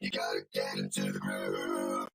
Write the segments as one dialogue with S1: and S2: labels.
S1: You gotta get into the groove.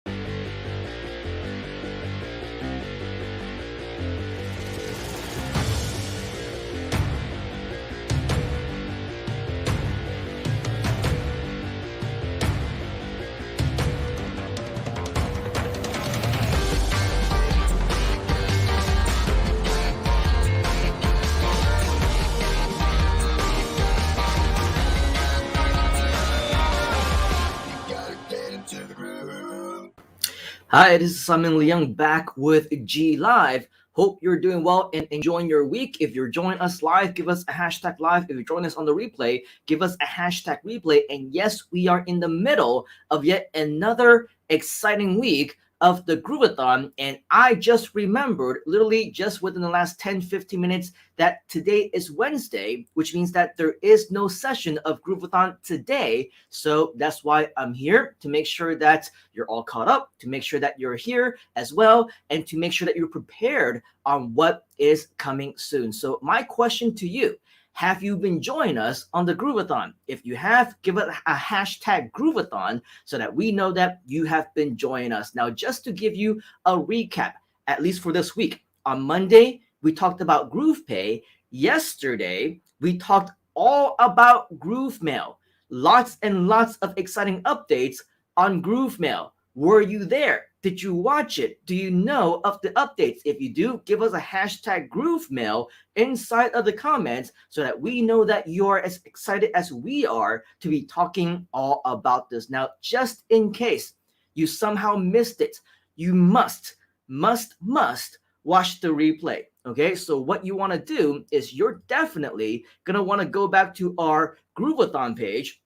S2: Hi, this is Leung back with GLIVE. Hope you're doing well and enjoying your week. If you're joining us live, give us a hashtag live. If you're joining us on the replay, give us a hashtag replay. And yes, we are in the middle of yet another exciting week of the Groovathon. And I just remembered, literally just within the last 10-15 minutes, that today is Wednesday, which means that there is no session of Groovathon today. So that's why I'm here, to make sure that you're all caught up, to make sure that you're here as well, and to make sure that you're prepared on what is coming soon. So my question to you: have you been joining us on the Groovathon? If you have, give it a hashtag Groovathon so that we know that you have been joining us. Now, just to give you a recap, at least for this week, on Monday, we talked about Groove Pay. Yesterday, we talked all about Groove Mail. Lots and lots of exciting updates on Groove Mail. Were you there? Did you watch it? Do you know of the updates? If you do, give us a hashtag Groove Mail inside of the comments so that we know that you're as excited as we are to be talking all about this. Now, just in case you somehow missed it, you must watch the replay. Okay, so what you want to do is you're definitely going to want to go back to our Groovathon page,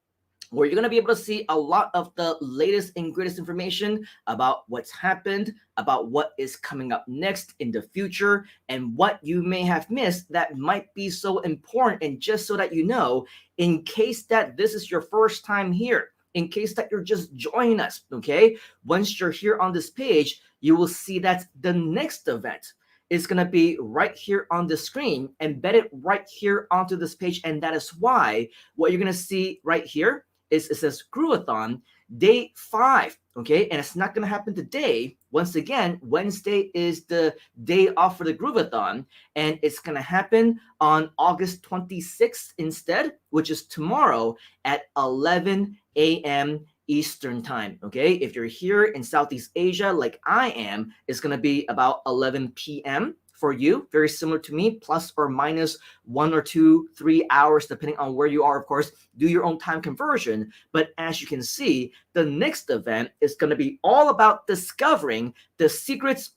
S2: where you're going to be able to see a lot of the latest and greatest information about what's happened, about what is coming up next in the future, and what you may have missed that might be so important. And just so that you know, in case that this is your first time here, in case that you're just joining us, okay, once you're here on this page, you will see that the next event is going to be right here on the screen, embedded right here onto this page. And that is why what you're going to see right here is it says Groovathon day 5, okay? And it's not going to happen today. Once again, Wednesday is the day off for the Groovathon, and it's going to happen on August 26th instead, which is tomorrow at 11 a.m. Eastern time, okay? If you're here in Southeast Asia like I am, it's going to be about 11 p.m. for you, very similar to me, plus or minus 1 or 2, 3 hours, depending on where you are. Of course, do your own time conversion. But as you can see, the next event is going to be all about discovering the secrets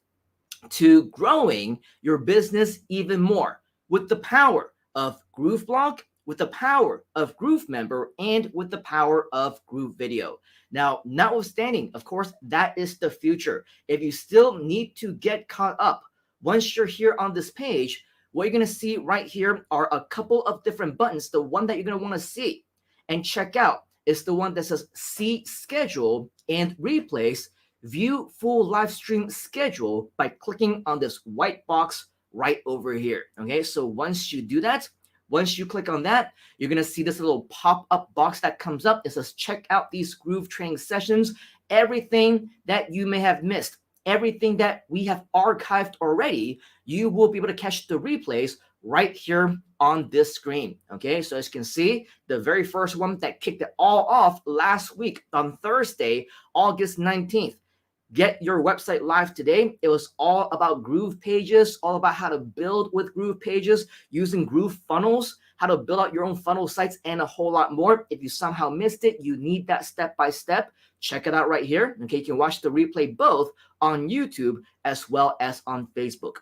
S2: to growing your business even more with the power of Groove Block, with the power of Groove Member, and with the power of Groove Video. Now, notwithstanding, of course, that is the future. If you still need to get caught up, once you're here on this page, what you're going to see right here are a couple of different buttons. The one that you're going to want to see and check out is the one that says See Schedule and Replace View Full Live Stream Schedule by clicking on this white box right over here. Okay, so once you do that, once you click on that, you're going to see this little pop-up box that comes up. It says check out these Groove training sessions, everything that you may have missed, everything that we have archived already, you will be able to catch the replays right here on this screen. Okay, so as you can see, the very first one that kicked it all off last week on Thursday, August 19th. Get your website live today. It was all about Groove pages, all about how to build with Groove pages using Groove funnels, how to build out your own funnel sites, and a whole lot more. If you somehow missed it, you need that step-by-step. Check it out right here. Okay, you can watch the replay both on YouTube as well as on Facebook.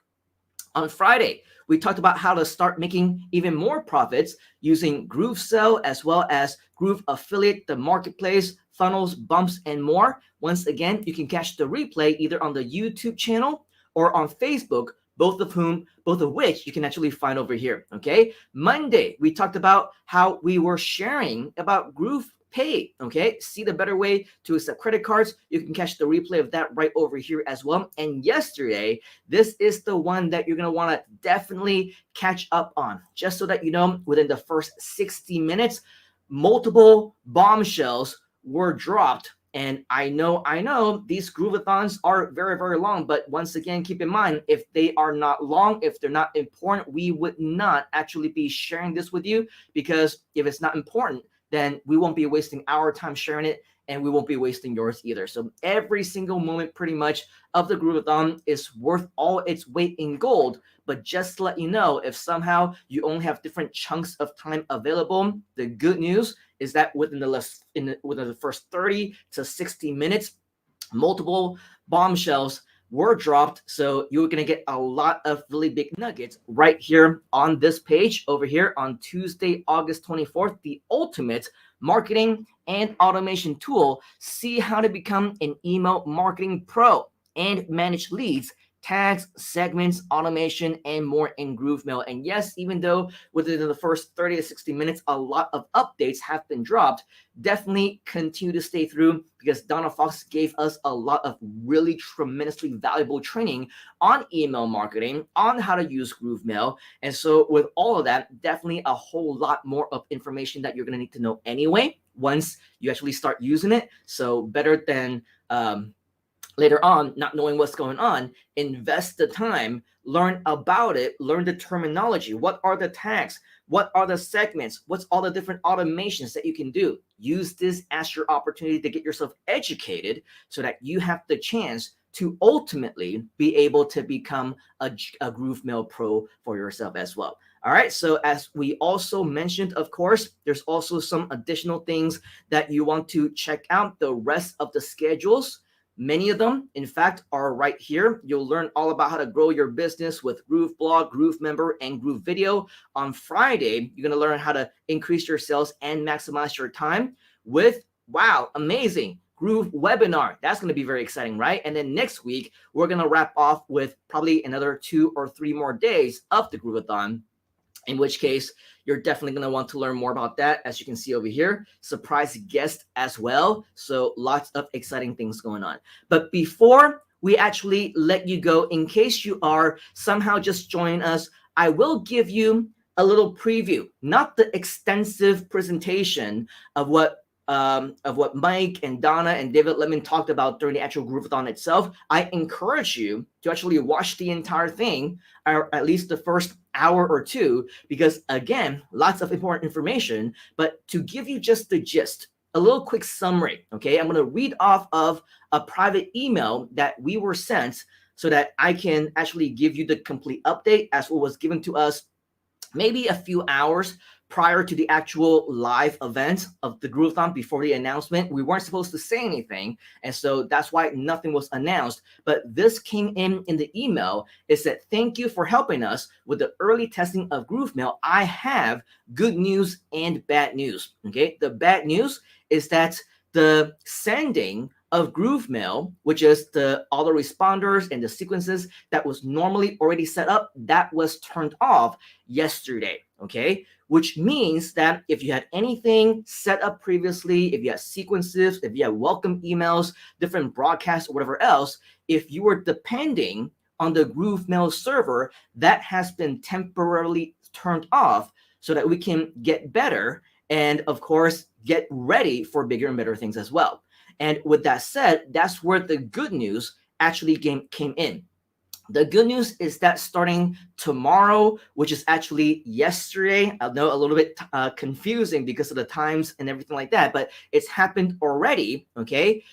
S2: On Friday, we talked about how to start making even more profits using Groove Sell as well as Groove Affiliate, the marketplace, funnels, bumps, and more. Once again, you can catch the replay either on the YouTube channel or on Facebook, both of which you can actually find over here. Okay. Monday, we talked about how we were sharing about Groove Pay. Okay, see the better way to accept credit cards. You can catch the replay of that right over here as well. And yesterday, this is the one that you're going to want to definitely catch up on, just so that you know within the first 60 minutes, multiple bombshells were dropped. And I know these groovathons are very, very long, but once again, keep in mind, if they are not long, if they're not important, we would not actually be sharing this with you, because if it's not important, then we won't be wasting our time sharing it, and we won't be wasting yours either. So every single moment pretty much of the groovathon is worth all its weight in gold. But just to let you know, if somehow you only have different chunks of time available, the good news is that within the first 30 to 60 minutes, multiple bombshells were dropped. So you're going to get a lot of really big nuggets right here on this page over here on Tuesday, August 24th, the ultimate marketing and automation tool. See how to become an email marketing pro and manage leads, tags, segments, automation, and more in GrooveMail. And yes, even though within the first 30 to 60 minutes, a lot of updates have been dropped, definitely continue to stay through, because Donna Fox gave us a lot of really tremendously valuable training on email marketing, on how to use GrooveMail. And so with all of that, definitely a whole lot more of information that you're going to need to know anyway once you actually start using it. So better than later on not knowing what's going on. Invest the time, learn about it, learn the terminology. What are the tags? What are the segments? What's all the different automations that you can do? Use this as your opportunity to get yourself educated so that you have the chance to ultimately be able to become a GrooveMail pro for yourself as well. All right, so as we also mentioned, of course, there's also some additional things that you want to check out. The rest of the schedules, many of them, in fact, are right here. You'll learn all about how to grow your business with Groove Blog, Groove Member, and Groove Video. On Friday, you're going to learn how to increase your sales and maximize your time with, wow, amazing, Groove Webinar. That's going to be very exciting, right? And then next week, we're going to wrap off with probably another 2 or 3 more days of the Groovathon, in which case you're definitely going to want to learn more about that. As you can see over here, surprise guest as well. So lots of exciting things going on. But before we actually let you go, in case you are somehow just joining us, I will give you a little preview, not the extensive presentation of what Mike and Donna and David Lemon talked about during the actual Groovathon itself. I encourage you to actually watch the entire thing, or at least the first hour or two, because again, lots of important information. But to give you just the gist, a little quick summary, okay? I'm going to read off of a private email that we were sent so that I can actually give you the complete update as what was given to us maybe a few hours prior to the actual live event of the Groovathon. Before the announcement, we weren't supposed to say anything, and so that's why nothing was announced. But this came in the email. It said, thank you for helping us with the early testing of GrooveMail. I have good news and bad news. Okay, the bad news is that the sending of GrooveMail, which is the autoresponders and the sequences that was normally already set up, that was turned off yesterday, okay? Which means that if you had anything set up previously, if you had sequences, if you had welcome emails, different broadcasts, or whatever else, if you were depending on the GrooveMail server, that has been temporarily turned off so that we can get better and, of course, get ready for bigger and better things as well. And with that said, that's where the good news actually came in. The good news is that starting tomorrow, which is actually yesterday, I know a little bit confusing because of the times and everything like that, but it's happened already, okay?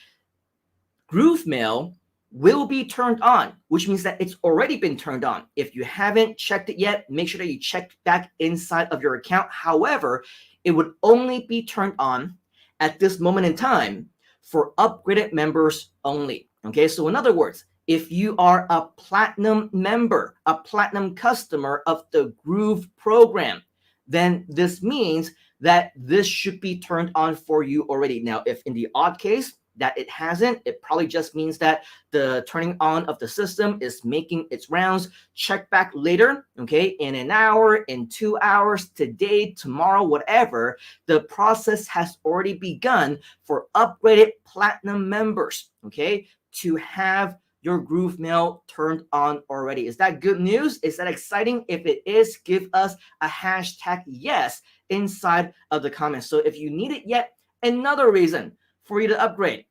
S2: GrooveMail will be turned on, which means that it's already been turned on. If you haven't checked it yet, make sure that you check back inside of your account. However, it would only be turned on at this moment in time for upgraded members only. Okay, so in other words, if you are a platinum member, a platinum customer of the Groove program, then this means that this should be turned on for you already. Now, if in the odd case that it hasn't, it probably just means that the turning on of the system is making its rounds. Check back later, okay, in an hour, in 2 hours, today, tomorrow, whatever. The process has already begun for upgraded platinum members, okay, to have your GrooveMail turned on already. Is that good news? Is that exciting? If it is, give us a hashtag yes inside of the comments. So if you need it yet, another reason for you to upgrade.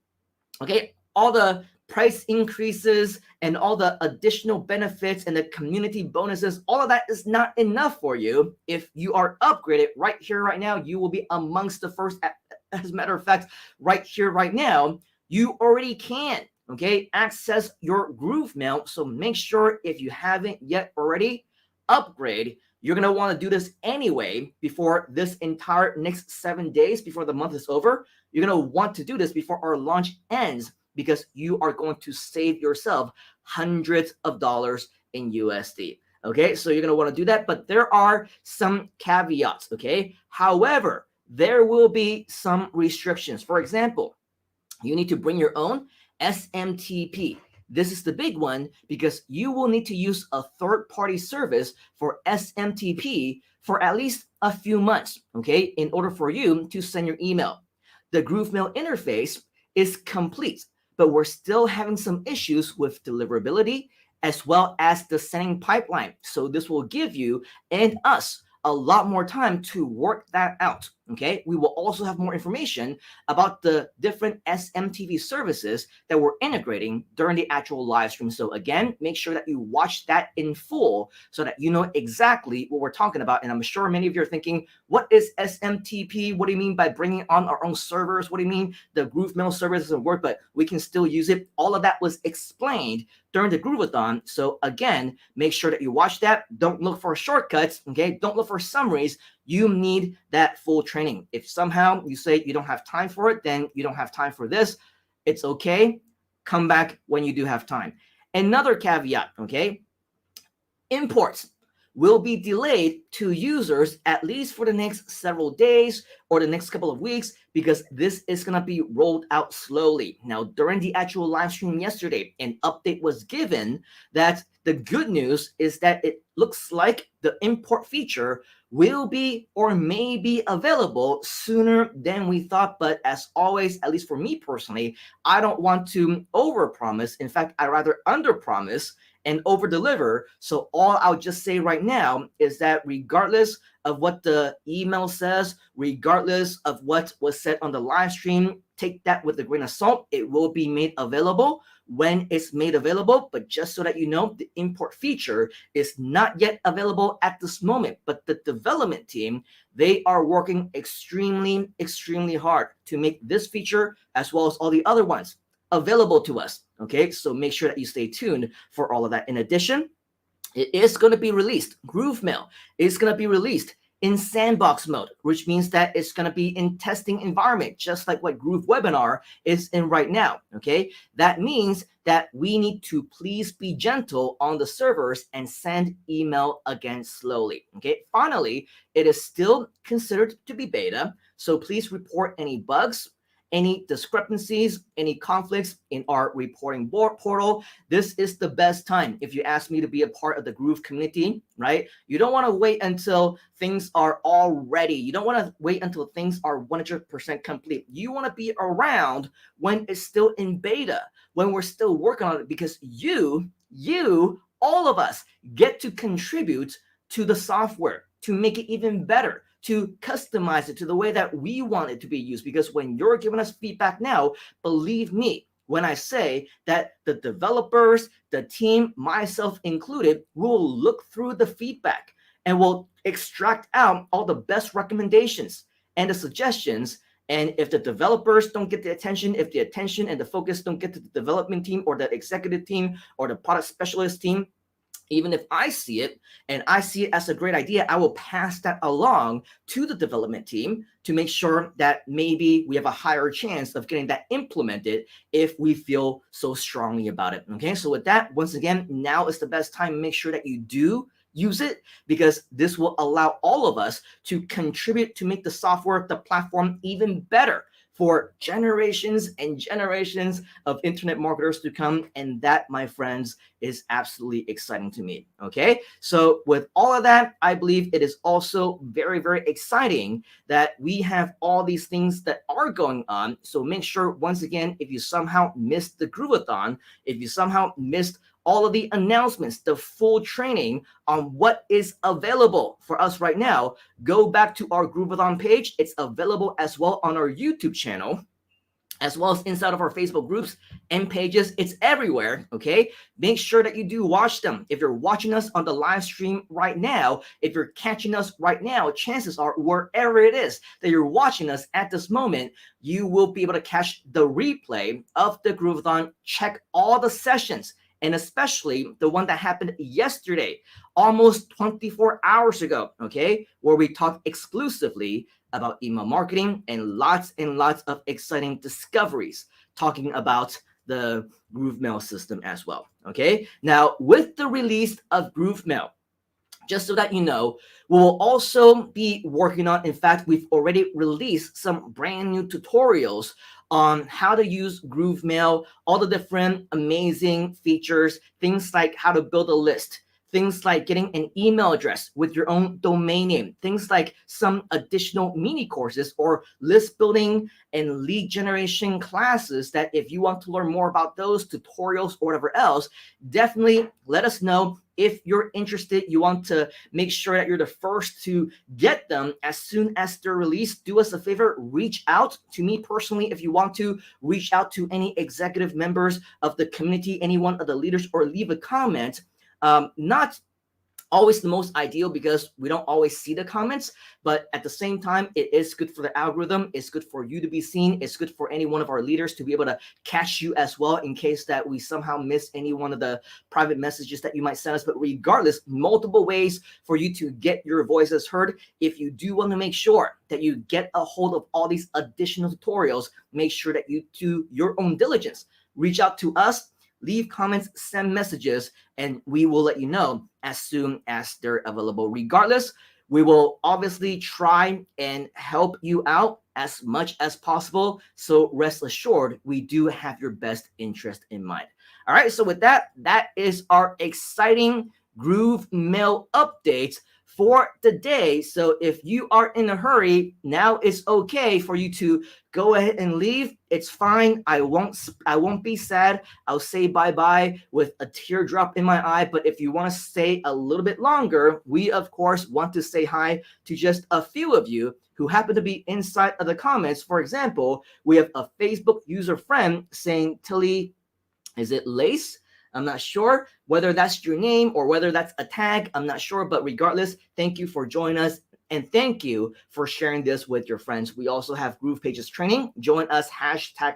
S2: Okay, all the price increases and all the additional benefits and the community bonuses, all of that is not enough for you. If you are upgraded right here, right now, you will be amongst the first. As a matter of fact, right here, right now, you already can, okay, access your Groove Mail. So make sure if you haven't yet already, upgrade. You're going to want to do this anyway before this entire next 7 days, before the month is over. You're going to want to do this before our launch ends, because you are going to save yourself hundreds of dollars in USD. Okay, so you're going to want to do that, but there are some caveats. Okay, however, there will be some restrictions. For example, you need to bring your own SMTP. This is the big one, because you will need to use a third-party service for SMTP for at least a few months, okay, in order for you to send your email. The Groove Mail interface is complete, but we're still having some issues with deliverability as well as the sending pipeline. So this will give you and us a lot more time to work that out. Okay, we will also have more information about the different SMTV services that we're integrating during the actual live stream. So again, make sure that you watch that in full so that you know exactly what we're talking about. And I'm sure many of you are thinking, what is SMTP? What do you mean by bringing on our own servers? What do you mean the Groove Mail service doesn't work, but we can still use it? All of that was explained during the Groovathon. So again, make sure that you watch that. Don't look for shortcuts, okay? Don't look for summaries. You need that full training. If somehow you say you don't have time for it, then you don't have time for this. It's okay. Come back when you do have time. Another caveat, okay? Imports will be delayed to users at least for the next several days or the next couple of weeks, because this is going to be rolled out slowly. Now, during the actual live stream yesterday, an update was given that the good news is that it looks like the import feature will be or may be available sooner than we thought. But as always, at least for me personally, I don't want to overpromise. In fact, I rather underpromise and over deliver. So all I'll just say right now is that regardless of what the email says, regardless of what was said on the live stream, take that with a grain of salt. It will be made available when it's made available. But just so that you know, the import feature is not yet available at this moment. But the development team, they are working extremely, extremely hard to make this feature, as well as all the other ones, available to us. Okay, so make sure that you stay tuned for all of that. In addition, it is going to be released. Groove Mail is going to be released in sandbox mode, which means that it's going to be in testing environment, just like what Groove Webinar is in right now. Okay, that means that we need to please be gentle on the servers and send email again slowly. Okay, finally, it is still considered to be beta, so please report any bugs, any discrepancies, any conflicts in our reporting board portal. This is the best time if you ask me to be a part of the Groove community, right? You don't want to wait until things are all ready. You don't want to wait until things are 100% complete. You want to be around when it's still in beta, when we're still working on it, because you, all of us get to contribute to the software to make it even better, to customize it to the way that we want it to be used. Because when you're giving us feedback now, believe me when I say that the developers, the team, myself included, will look through the feedback and will extract out all the best recommendations and the suggestions. And if the developers don't get the attention, if the attention and the focus don't get to the development team or the executive team or the product specialist team, even if I see it and I see it as a great idea, I will pass that along to the development team to make sure that maybe we have a higher chance of getting that implemented if we feel so strongly about it. Okay, so with that, once again, now is the best time to make sure that you do use it, because this will allow all of us to contribute to make the software, the platform even better for generations and generations of internet marketers to come. And that, my friends, is absolutely exciting to me. Okay, so with all of that, I believe it is also very, very exciting that we have all these things that are going on. So make sure, once again, if you somehow missed the Groovathon, if you somehow missed all of the announcements, the full training on what is available for us right now, go back to our Groovathon page. It's available as well on our YouTube channel. as well as inside of our Facebook groups and pages. It's everywhere, okay? Make sure that you do watch them. If you're watching us on the live stream right now, if you're catching us right now, chances are wherever it is that you're watching us at this moment, you will be able to catch the replay of the Groovathon. Check all the sessions, and especially the one that happened yesterday, almost 24 hours ago, okay, where we talked exclusively about email marketing and lots of exciting discoveries talking about the GrooveMail system as well, okay? Now, with the release of GrooveMail, just so that you know, we'll also be working on, in fact, we've already released some brand new tutorials on how to use GrooveMail, all the different amazing features, things like how to build a list, things like getting an email address with your own domain name, things like some additional mini courses or list building and lead generation classes that if you want to learn more about those tutorials or whatever else, definitely let us know. If you're interested, you want to make sure that you're the first to get them as soon as they're released, do us a favor, reach out to me personally. If you want to reach out to any executive members of the community, any one of the leaders, or leave a comment. Not always the most ideal because we don't always see the comments, but at the same time, it is good for the algorithm. It's good for you to be seen. It's good for any one of our leaders to be able to catch you as well in case that we somehow miss any one of the private messages that you might send us. But regardless, multiple ways for you to get your voices heard. If you do want to make sure that you get a hold of all these additional tutorials, make sure that you do your own diligence. Reach out to us. Leave comments, send messages, and we will let you know as soon as they're available. Regardless, we will obviously try and help you out as much as possible. So rest assured, we do have your best interest in mind. All right, so with that, that is our exciting GrooveMail update for the day. So if you are in a hurry, now it's okay for you to go ahead and leave. It's fine. I won't be sad. I'll say bye-bye with a teardrop in my eye. But if you want to stay a little bit longer, we of course want to say hi to just a few of you who happen to be inside of the comments. For example, we have a Facebook user friend saying, Tilly, is it Lace? I'm not sure whether that's your name or whether that's a tag. I'm not sure, but regardless, thank you for joining us. And thank you for sharing this with your friends. We also have Groove Pages Training. Join us,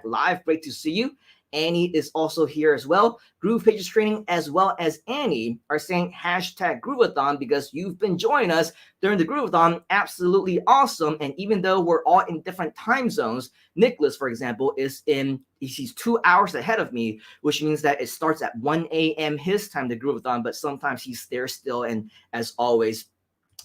S2: #live. Great to see you. Annie is also here as well. Groove Pages Training as well as Annie are saying #Groovathon because you've been joining us during the Groovathon. Absolutely awesome. And even though we're all in different time zones, Nicholas, for example, he's 2 hours ahead of me, which means that it starts at 1 a.m. his time, the Groovathon, but sometimes he's there still. And as always,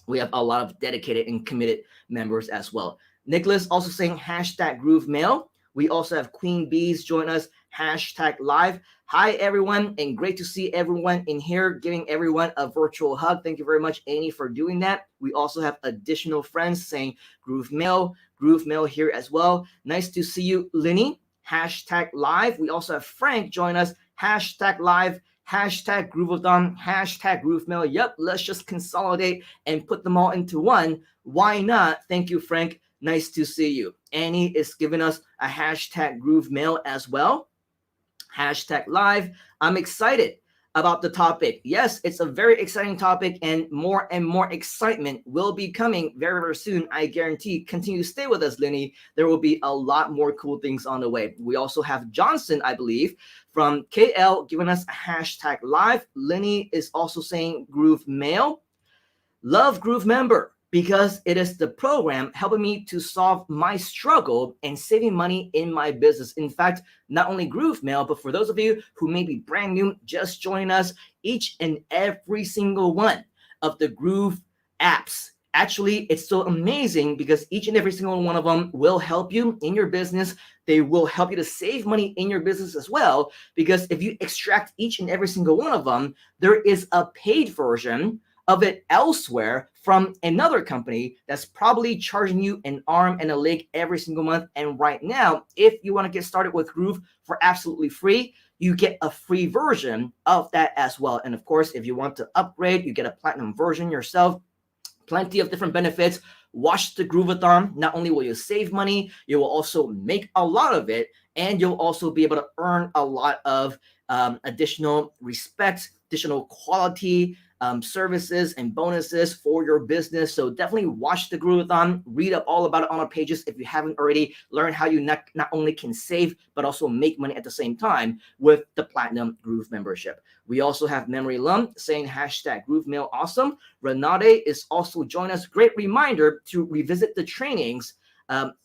S2: we have a lot of dedicated and committed members as well. Nicholas also saying #GrooveMail. We also have Queen Bees join us, #live. Hi, everyone, and great to see everyone in here, giving everyone a virtual hug. Thank you very much, Annie, for doing that. We also have additional friends saying GrooveMail here as well. Nice to see you, Linny, #live. We also have Frank join us, #live, #Groovathon, #GrooveMail. Yep, let's just consolidate and put them all into one. Why not? Thank you, Frank. Nice to see you. Annie is giving us a #GrooveMail as well. #live. I'm excited about the topic. Yes, it's a very exciting topic, and more excitement will be coming very, very soon. I guarantee. Continue to stay with us, Lenny. There will be a lot more cool things on the way. We also have Johnson, I believe, from KL giving us a #live. Lenny is also saying GrooveMail. Love Groove Member, because it is the program helping me to solve my struggle and saving money in my business. In fact, not only GrooveMail, but for those of you who may be brand new, just join us, each and every single one of the Groove apps. Actually, it's so amazing because each and every single one of them will help you in your business. They will help you to save money in your business as well, because if you extract each and every single one of them, there is a paid version of it elsewhere from another company that's probably charging you an arm and a leg every single month. And right now, if you want to get started with Groove for absolutely free, you get a free version of that as well. And of course, if you want to upgrade, you get a platinum version yourself. Plenty of different benefits watch the Groovathon. Not only will you save money, you will also make a lot of it, and you'll also be able to earn a lot of additional respect, additional quality services and bonuses for your business. So definitely watch the Groovathon, read up all about it on our pages if you haven't already. Learn how you not only can save, but also make money at the same time with the Platinum Groove membership. We also have Memory Leung saying hashtag GrooveMail awesome. Renate is also joining us. Great reminder to revisit the trainings.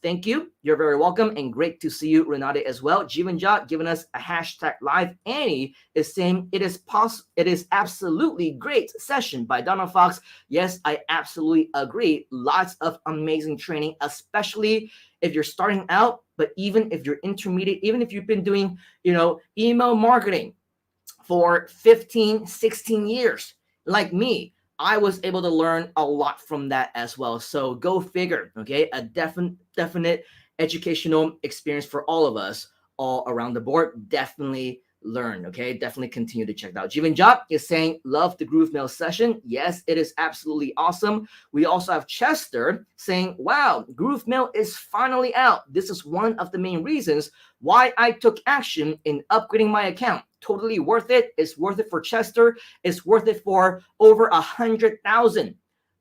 S2: Thank you. You're very welcome, and great to see you, Renate, as well. Jivanjot giving us a hashtag live. Annie is saying it is absolutely great session by Donna Fox. Yes, I absolutely agree. Lots of amazing training, especially if you're starting out, but even if you're intermediate, even if you've been doing, email marketing for 15, 16 years, like me. I was able to learn a lot from that as well. So go figure, okay? A definite educational experience for all of us all around the board. Definitely learn, okay? Definitely continue to check it out. Jivan Jop is saying, love the Groove Mail session. Yes, it is absolutely awesome. We also have Chester saying, wow, Groove Mail is finally out. This is one of the main reasons why I took action in upgrading my account. Totally worth it. It's worth it for Chester. It's worth it for over 100,000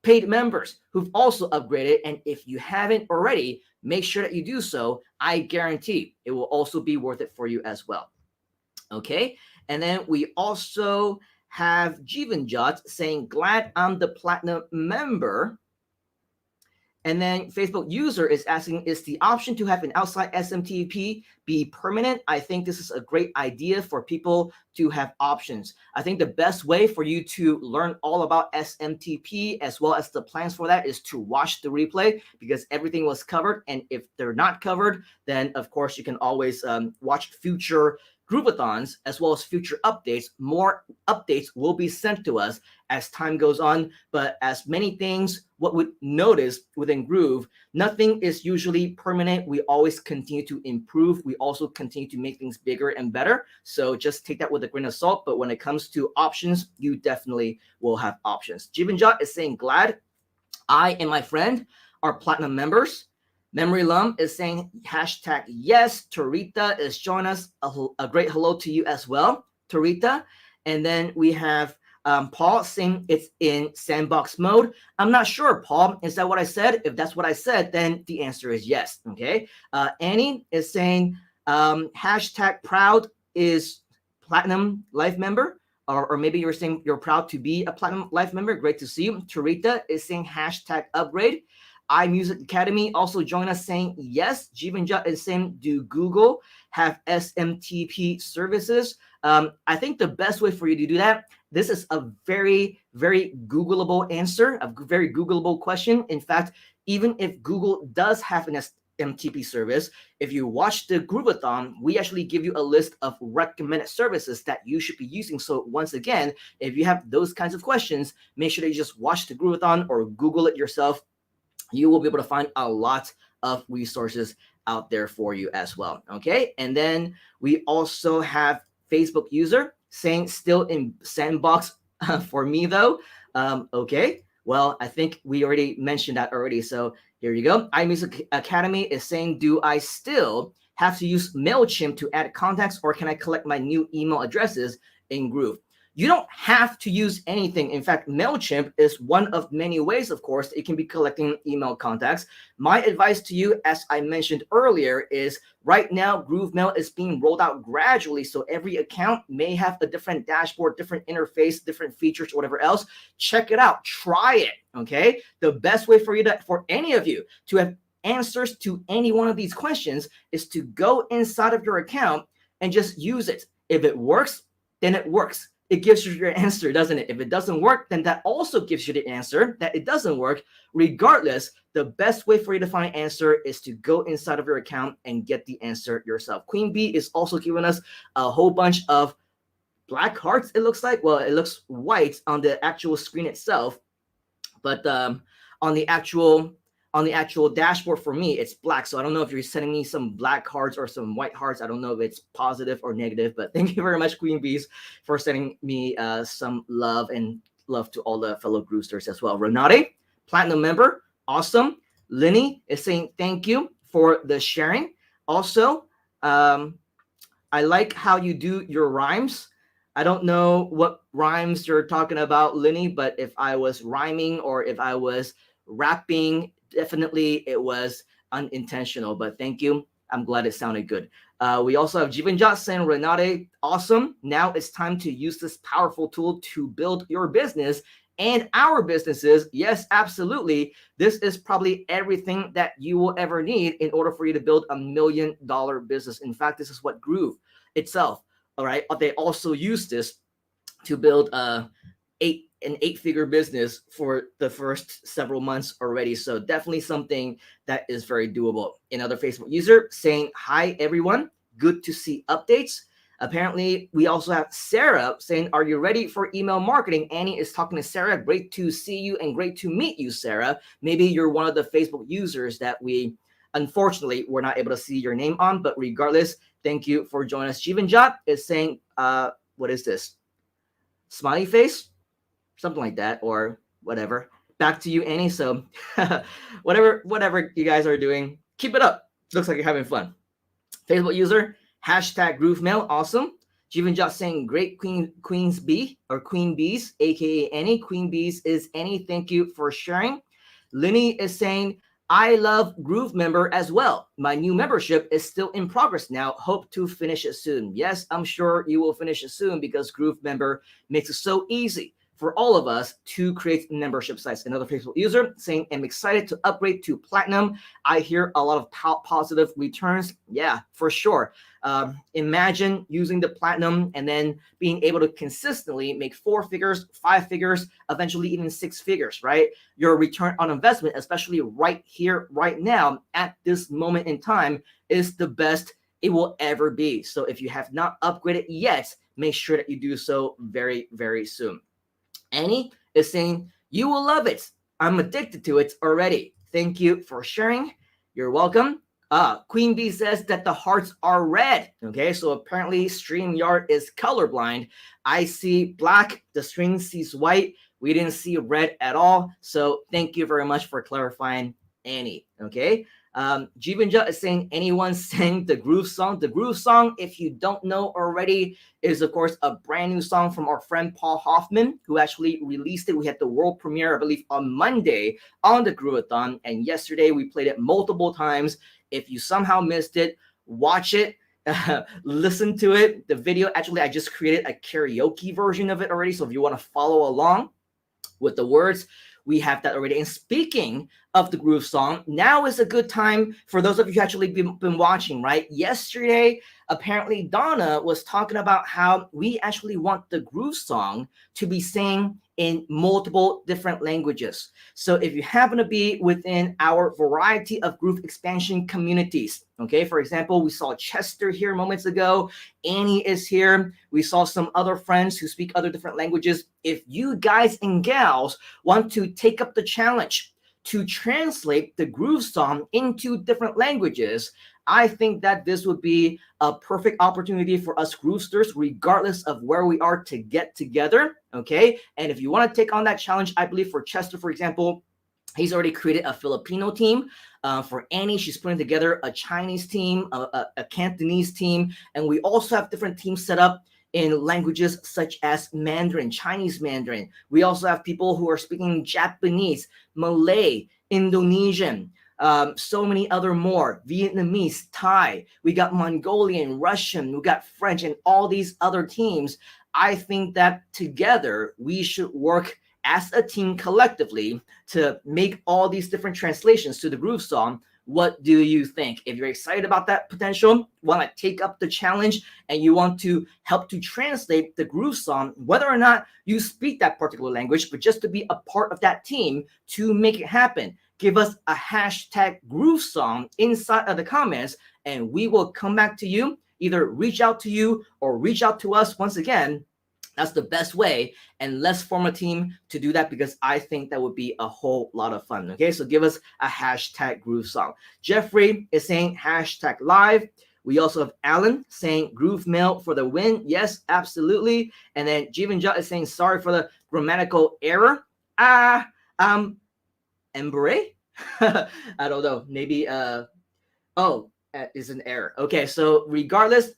S2: paid members who've also upgraded. And if you haven't already, make sure that you do so. I guarantee it will also be worth it for you as well. Okay. And then we also have Jivanjot saying, glad I'm the Platinum member. And then Facebook user is asking, is the option to have an outside SMTP be permanent? I think this is a great idea for people to have options. I think the best way for you to learn all about SMTP as well as the plans for that is to watch the replay, because everything was covered. And if they're not covered, then of course you can always watch future Groovathons as well as future updates. More updates will be sent to us as time goes on, but as many things, what we notice within Groove, nothing is usually permanent. We always continue to improve. We also continue to make things bigger and better. So just take that with a grain of salt. But when it comes to options, you definitely will have options. Jivanjot is saying, glad I and my friend are Platinum members. Memory Lum is saying hashtag yes. Tarita is joining us. A great hello to you as well, Tarita. And then we have Paul saying it's in sandbox mode. I'm not sure, Paul. Is that what I said? If that's what I said, then the answer is yes. Okay. Annie is saying hashtag proud is Platinum Life member. Or maybe you're saying you're proud to be a Platinum Life member. Great to see you. Tarita is saying hashtag upgrade. iMusic Academy also join us saying yes. Jivanjot is saying, do Google have SMTP services? I think the best way for you to do that, this is a very, very Googleable answer, a very Googleable question. In fact, even if Google does have an SMTP service, if you watch the Groovathon, we actually give you a list of recommended services that you should be using. So once again, if you have those kinds of questions, make sure that you just watch the Groovathon or Google it yourself. You will be able to find a lot of resources out there for you as well. Okay. And then we also have Facebook user saying still in sandbox for me though. Okay. Well, I think we already mentioned that already. So here you go. iMusic Academy is saying, do I still have to use MailChimp to add contacts, or can I collect my new email addresses in Groove? You don't have to use anything. In fact, MailChimp is one of many ways, of course, that you can be collecting email contacts. My advice to you, as I mentioned earlier, is right now, Groove Mail is being rolled out gradually. So every account may have a different dashboard, different interface, different features, or whatever else. Check it out. Try it, okay? The best way for any of you to have answers to any one of these questions is to go inside of your account and just use it. If it works, then it works. It gives you your answer, doesn't it? If it doesn't work, then that also gives you the answer that it doesn't work. Regardless, the best way for you to find an answer is to go inside of your account and get the answer yourself. Queen Bee is also giving us a whole bunch of black hearts, it looks like. Well, it looks white on the actual screen itself, but on the actual dashboard for me, it's black. So I don't know if you're sending me some black hearts or some white hearts. I don't know if it's positive or negative, but thank you very much, Queen Bees, for sending me some love, and love to all the fellow Groovesters as well. Renate, Platinum member. Awesome. Lenny is saying thank you for the sharing. Also, I like how you do your rhymes. I don't know what rhymes you're talking about, Lenny, but if I was rhyming or if I was rapping, definitely it was unintentional. But thank you. I'm glad it sounded good. We also have Jivanjot saying, Renate, awesome. Now it's time to use this powerful tool to build your business and our businesses. Yes, absolutely. This is probably everything that you will ever need in order for you to build $1 million business. In fact, this is what Groove itself, all right, they also use this to build an 8-figure business for the first several months already. So definitely something that is very doable. Another Facebook user saying, hi everyone, good to see updates. Apparently, we also have Sarah saying, are you ready for email marketing? Annie is talking to Sarah. Great to see you and great to meet you, Sarah. Maybe you're one of the Facebook users that we, unfortunately, were not able to see your name on. But regardless, thank you for joining us. Jivanjot is saying, what is this? Smiley face? Something like that, or whatever. Back to you, Annie. So whatever you guys are doing, keep it up. Looks like you're having fun. Facebook user, hashtag GrooveMail, awesome. Jivanjot saying, great Queen's Bee or Queen Bees, aka Annie. Queen Bees is Annie. Thank you for sharing. Lenny is saying, I love Groove member as well. My new membership is still in progress now. Hope to finish it soon. Yes, I'm sure you will finish it soon because Groove member makes it so easy for all of us to create membership sites. Another Facebook user saying, I'm excited to upgrade to platinum. I hear a lot of positive returns. Yeah, for sure. Imagine using the platinum and then being able to consistently make 4 figures, 5 figures, eventually even 6 figures, right? Your return on investment, especially right here, right now, at this moment in time, is the best it will ever be. So if you have not upgraded yet, make sure that you do so very, very soon. Annie is saying, you will love it. I'm addicted to it already. Thank you for sharing. You're welcome. Queen Bee says that the hearts are red. Okay, so apparently StreamYard is colorblind. I see black, the screen sees white. We didn't see red at all. So thank you very much for clarifying, Annie. Okay. Jivanjot is saying, anyone sang the Groove song? The Groove song, if you don't know already, is of course a brand new song from our friend Paul Hoffman, who actually released it. We had the world premiere, I believe, on Monday on the Groovathon, and yesterday we played it multiple times. If you somehow missed it, watch it. Listen to it. The video, actually, I just created a karaoke version of it already. So if you want to follow along with the words, we have that already. And speaking of the Groove song, now is a good time for those of you who actually been watching, right? Yesterday, apparently Donna was talking about how we actually want the Groove song to be sang in multiple different languages. So if you happen to be within our variety of Groove expansion communities, okay, for example, we saw Chester here moments ago, Annie is here, we saw some other friends who speak other different languages. If you guys and gals want to take up the challenge to translate the Groove song into different languages, I think that this would be a perfect opportunity for us Groovesters, regardless of where we are, to get together, okay? And if you want to take on that challenge, I believe for Chester, for example, he's already created a Filipino team. For Annie, she's putting together a Chinese team, a Cantonese team, and we also have different teams set up in languages such as Mandarin, Chinese Mandarin. We also have people who are speaking Japanese, Malay, Indonesian, so many other more, Vietnamese, Thai, we got Mongolian, Russian, we got French, and all these other teams. I think that together we should work as a team collectively to make all these different translations to the Groove song. What do you think? If you're excited about that potential, want to take up the challenge, and you want to help to translate the Groove song, whether or not you speak that particular language, but just to be a part of that team to make it happen, give us a hashtag Groove song inside of the comments, and we will come back to you, either reach out to you or reach out to us. Once again, that's the best way, and let's form a team to do that, because I think that would be a whole lot of fun. Okay, so give us a hashtag Groove song. Jeffrey is saying hashtag live. We also have Alan saying Groove mail for the win. Yes, absolutely. And then Jivanjot is saying sorry for the grammatical error. Embray. I don't know. Maybe is an error. Okay, so regardless,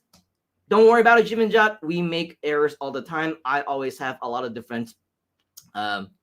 S2: don't worry about it, Jim and Jot. We make errors all the time. I always have a lot of different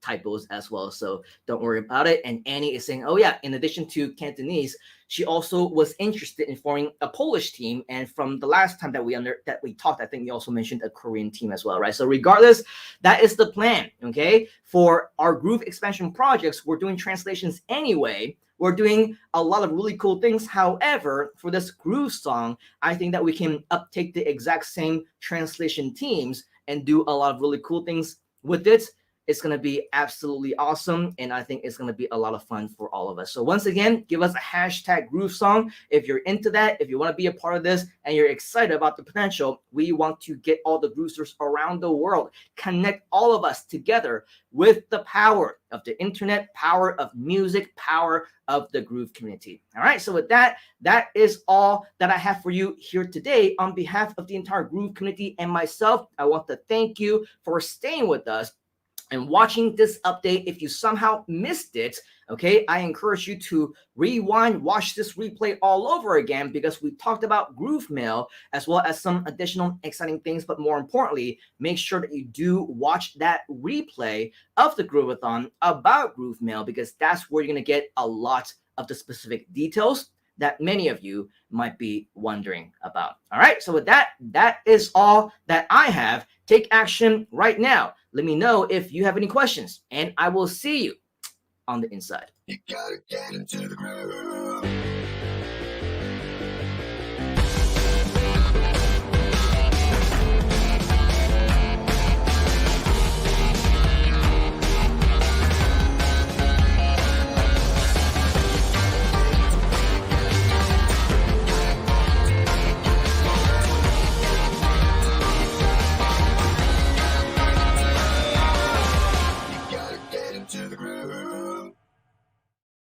S2: typos as well, so don't worry about it. And Annie is saying, oh yeah, in addition to Cantonese, she also was interested in forming a Polish team. And from the last time that we talked, I think you also mentioned a Korean team as well, right? So regardless, that is the plan. Okay, for our Groove expansion projects, we're doing translations anyway. We're doing a lot of really cool things. However, for this Groove song, I think that we can uptake the exact same translation teams and do a lot of really cool things with it. It's going to be absolutely awesome, and I think it's going to be a lot of fun for all of us. So once again, give us a hashtag Groove Song if you're into that, if you want to be a part of this, and you're excited about the potential. We want to get all the Groovesters around the world, connect all of us together with the power of the internet, power of music, power of the Groove community. All right, so with that, that is all that I have for you here today. On behalf of the entire Groove community and myself, I want to thank you for staying with us and watching this update. If you somehow missed it, okay, I encourage you to rewind, watch this replay all over again, because we talked about Groove Mail as well as some additional exciting things. But more importantly, make sure that you do watch that replay of the Groovathon about Groove Mail, because that's where you're going to get a lot of the specific details that many of you might be wondering about. All right, so with that, that is all that I have. Take action right now. Let me know if you have any questions, and I will see you on the inside.
S1: You gotta get into the groove.